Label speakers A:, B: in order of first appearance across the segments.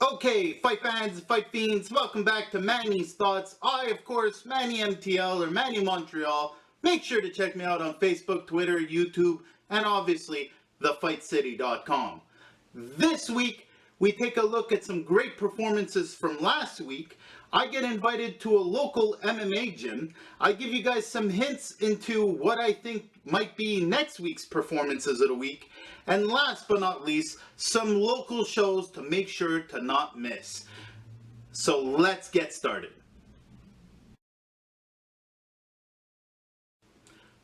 A: Okay, fight fans, fight fiends, welcome back to Manny's Thoughts. I, of course, Manny MTL or Manny Montreal. Make sure to check me out on Facebook, Twitter, YouTube, and obviously thefightcity.com. This week, we take a look at some great performances from last week. I get invited to a local MMA gym. I give you guys some hints into what I think might be next week's performances of the week. And last but not least, some local shows to make sure to not miss. So let's get started.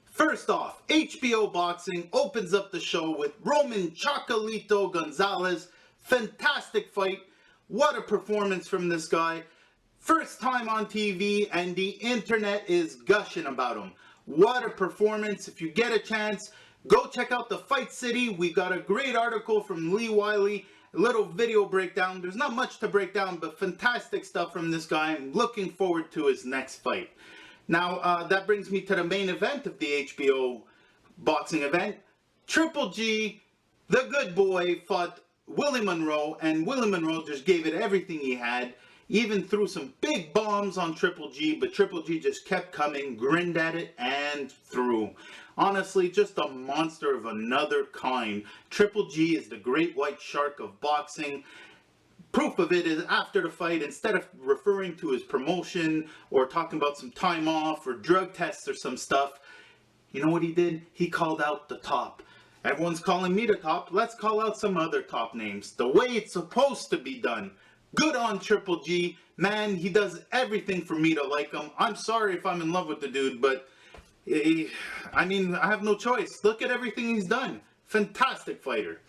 A: First off, HBO Boxing opens up the show with Roman Chocolotito Gonzalez. Fantastic fight. What a performance from this guy. First time on TV and the internet is gushing about him. What a performance. If you get a chance, go check out the Fight City. We got a great article from Lee Wiley, a little video breakdown. There's not much to break down, but fantastic stuff from this guy. I'm looking forward to his next fight. Now, that brings me to the main event of the HBO boxing event. Triple G, the good boy, fought Willie Monroe, and Willie Monroe just gave it everything he had. Even threw some big bombs on Triple G, but Triple G just kept coming, grinned at it, and threw. Honestly, just a monster of another kind. Triple G is the great white shark of boxing. Proof of it is after the fight, instead of referring to his promotion or talking about some time off or drug tests or some stuff, you know what he did? He called out the top. Everyone's calling me the top. Let's call out some other top names. The way it's supposed to be done. Good on Triple G. Man, he does everything for me to like him. I'm sorry if I'm in love with the dude, but I mean, I have no choice. Look at everything he's done. Fantastic fighter.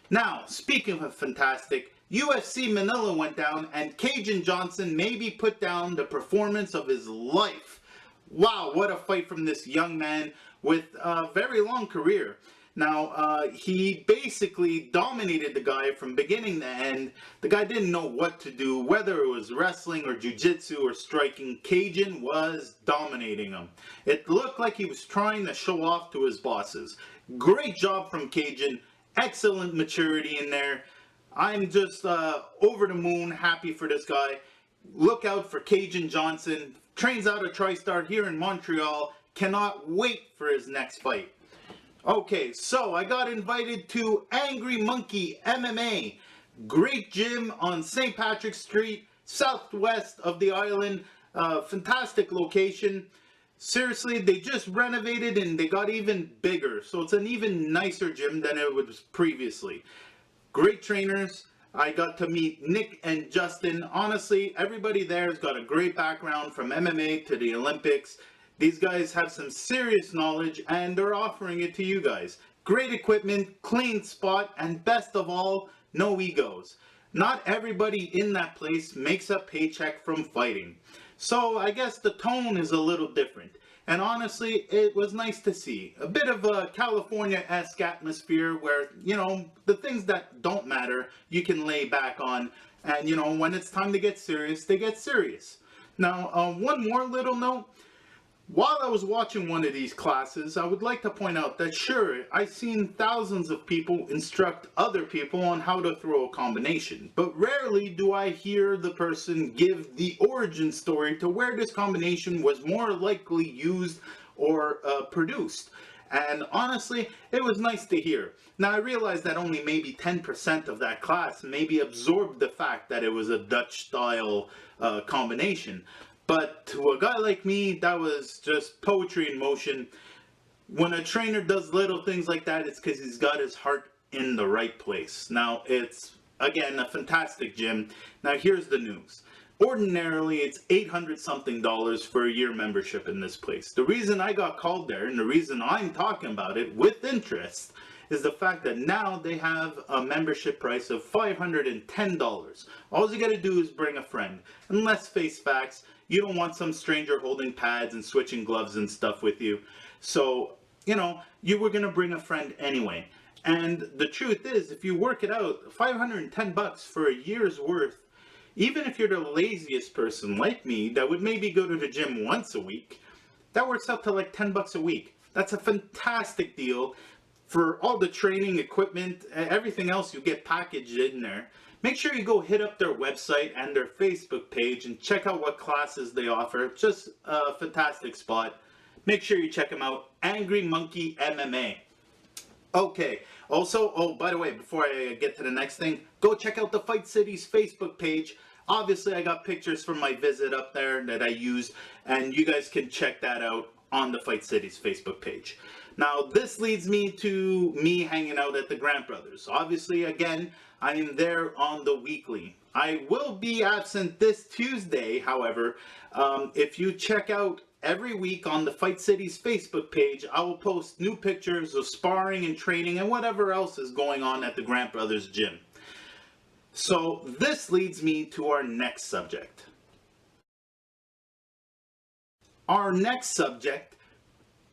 A: Now, speaking of fantastic, UFC Manila went down and Kajan Johnson maybe put down the performance of his life. Wow, what a fight from this young man with a very long career. Now, he basically dominated the guy from beginning to end. The guy didn't know what to do, whether it was wrestling or jiu-jitsu or striking. Kajan was dominating him. It looked like he was trying to show off to his bosses. Great job from Kajan. Excellent maturity in there. I'm just over the moon, happy for this guy. Look out for Kajan Johnson. Trains out of TriStar here in Montreal. Cannot wait for his next fight. Okay, so I got invited to Angry Monkey MMA. Great gym on St. Patrick's Street, southwest of the island. Fantastic location. Seriously, they just renovated and they got even bigger. So it's an even nicer gym than it was previously. Great trainers. I got to meet Nick and Justin. Honestly, everybody there has got a great background from MMA to the Olympics. These guys have some serious knowledge and they're offering it to you guys. Great equipment, clean spot, and best of all, no egos. Not everybody in that place makes a paycheck from fighting. So I guess the tone is a little different. And honestly, it was nice to see. A bit of a California-esque atmosphere where, you know, the things that don't matter, you can lay back on. And, you know, when it's time to get serious, they get serious. Now, one more little note. While I was watching one of these classes, I would like to point out that sure, I've seen thousands of people instruct other people on how to throw a combination, but rarely do I hear the person give the origin story to where this combination was more likely used or produced. And honestly, it was nice to hear. Now I realize that only maybe 10% of that class maybe absorbed the fact that it was a Dutch style combination. But to a guy like me, that was just poetry in motion. When a trainer does little things like that, it's because he's got his heart in the right place. Now, it's, again, a fantastic gym. Now, here's the news. Ordinarily, it's $800 something for a year membership in this place. The reason I got called there, and the reason I'm talking about it with interest, is the fact that now they have a membership price of $510. All you gotta do is bring a friend. And let's face facts, you don't want some stranger holding pads and switching gloves and stuff with you. So, you know, you were gonna bring a friend anyway. And the truth is, if you work it out, $510 for a year's worth, even if you're the laziest person like me that would maybe go to the gym once a week, that works out to like $10 a week. That's a fantastic deal. for all the training equipment, everything else you get packaged in there. Make sure you go hit up their website and their Facebook page and check out what classes they offer. Just a fantastic spot. Make sure you check them out. Angry Monkey MMA. Okay, also, oh, by the way, before I get to the next thing, go check out the Fight City's Facebook page. Obviously, I got pictures from my visit up there that I used, and you guys can check that out on the Fight City's Facebook page. Now, this leads me to me hanging out at the Grant Brothers. Obviously, again, I am there on the weekly. I will be absent this Tuesday, however. If you check out every week on the Fight City's Facebook page, I will post new pictures of sparring and training and whatever else is going on at the Grant Brothers gym. So this leads me to our next subject. Our next subject,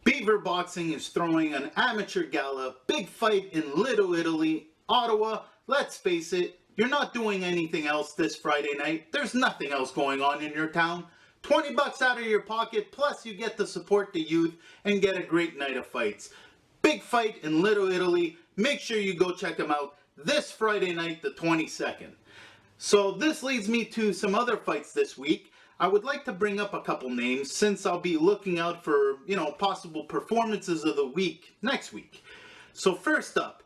A: Beaver Boxing is throwing an amateur gala, big fight in Little Italy, Ottawa. Let's face it, you're not doing anything else this Friday night. There's nothing else going on in your town. 20 bucks out of your pocket, plus you get to support the youth and get a great night of fights. Big fight in Little Italy. Make sure you go check them out this Friday night, the 22nd. So this leads me to some other fights this week. I would like to bring up a couple names since I'll be looking out for, possible performances of the week next week. So first up,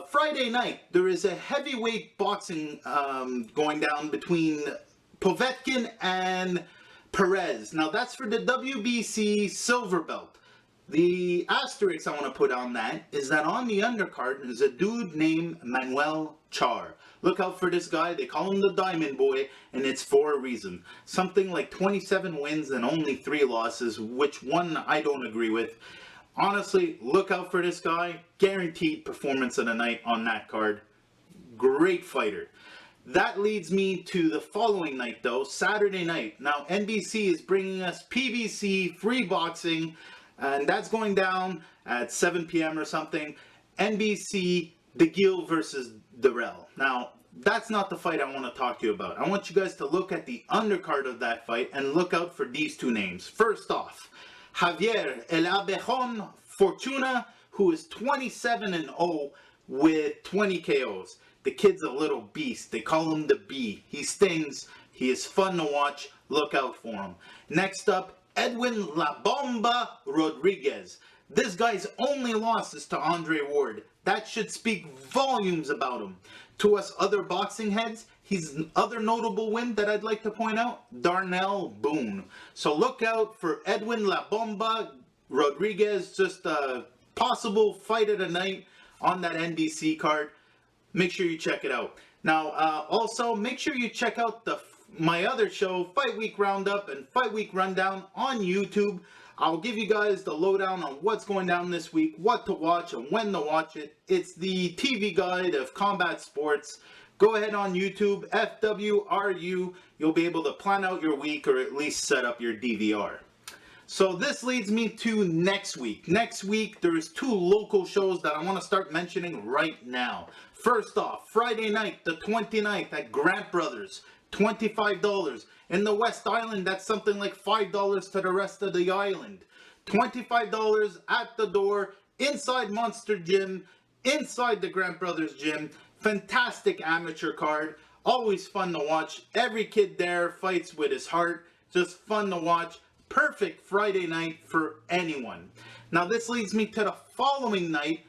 A: Friday night, there is a heavyweight boxing going down between Povetkin and Perez. Now that's for the WBC silver belt. The asterisk I want to put on that is that on the undercard is a dude named Manuel Char. Look out for this guy. They call him the Diamond Boy, and it's for a reason. Something like 27 wins and only 3 losses, which one I don't agree with. Honestly, look out for this guy. Guaranteed performance of the night on that card. Great fighter. That leads me to the following night, though, Saturday night. Now, NBC is bringing us PBC free boxing, and that's going down at 7 p.m. or something. NBC, DeGille versus Darrell. Now, that's not the fight I want to talk to you about. I want you guys to look at the undercard of that fight and look out for these 2 names. First off, Javier El Abejon Fortuna, who is 27-0 with 20 KOs. The kid's a little beast. They call him the Bee. He stings. He is fun to watch. Look out for him. Next up, Edwin La Bomba Rodriguez. This guy's only loss is to Andre Ward. That should speak volumes about him. To us other boxing heads, his other notable win that I'd like to point out, Darnell Boone. So look out for Edwin La Bomba Rodriguez. Just a possible fight of the night on that NBC card. Make sure you check it out. Now, also, make sure you check out my other show, Fight Week Roundup and Fight Week Rundown on YouTube. I'll give you guys the lowdown on what's going down this week, what to watch, and when to watch it. It's the TV guide of combat sports. Go ahead on YouTube, FWRU. You'll be able to plan out your week or at least set up your DVR. So this leads me to next week. Next week, there's 2 local shows that I want to start mentioning right now. First off, Friday night, the 29th at Grant Brothers, $25. In the West Island, that's something like $5 to the rest of the island. $25 at the door, inside Monster Gym, inside the Grant Brothers Gym. Fantastic amateur card. Always fun to watch. Every kid there fights with his heart. Just fun to watch. Perfect Friday night for anyone. Now this leads me to the following night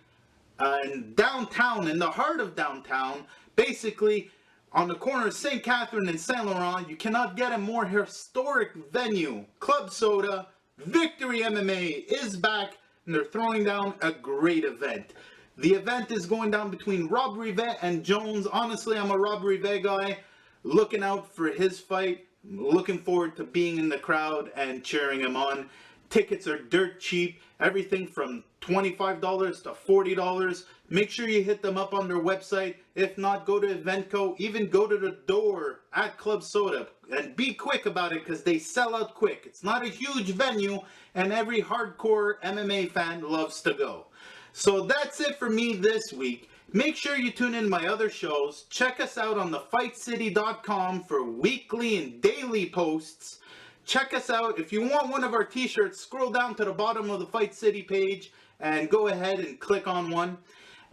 A: in downtown, in the heart of downtown, basically on the corner of St. Catherine and Saint Laurent. You cannot get a more historic venue. Club Soda, Victory MMA is back, and they're throwing down a great event. The event is going down between Rob Rivet and Jones. Honestly, I'm a Rob Rivet guy. Looking out for his fight. Looking forward to being in the crowd and cheering him on. Tickets are dirt cheap. Everything from $25 to $40. Make sure you hit them up on their website. If not, go to Eventco. Even go to the door at Club Soda. And be quick about it because they sell out quick. It's not a huge venue and every hardcore MMA fan loves to go. So that's it for me this week. Make sure you tune in my other shows. Check us out on thefightcity.com for weekly and daily posts. Check us out. If you want one of our t-shirts, scroll down to the bottom of the Fight City page and go ahead and click on one.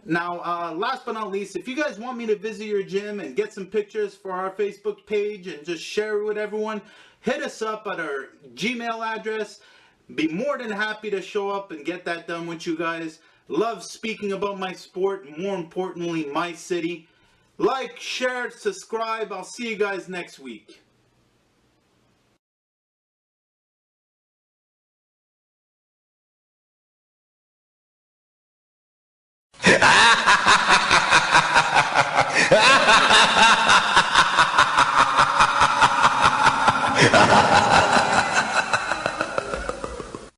A: Now, last but not least, if you guys want me to visit your gym and get some pictures for our Facebook page and just share it with everyone, hit us up at our Gmail address. Be more than happy to show up and get that done with you guys. Love speaking about my sport, and more importantly, my city. Like, share, subscribe. I'll see you guys next week.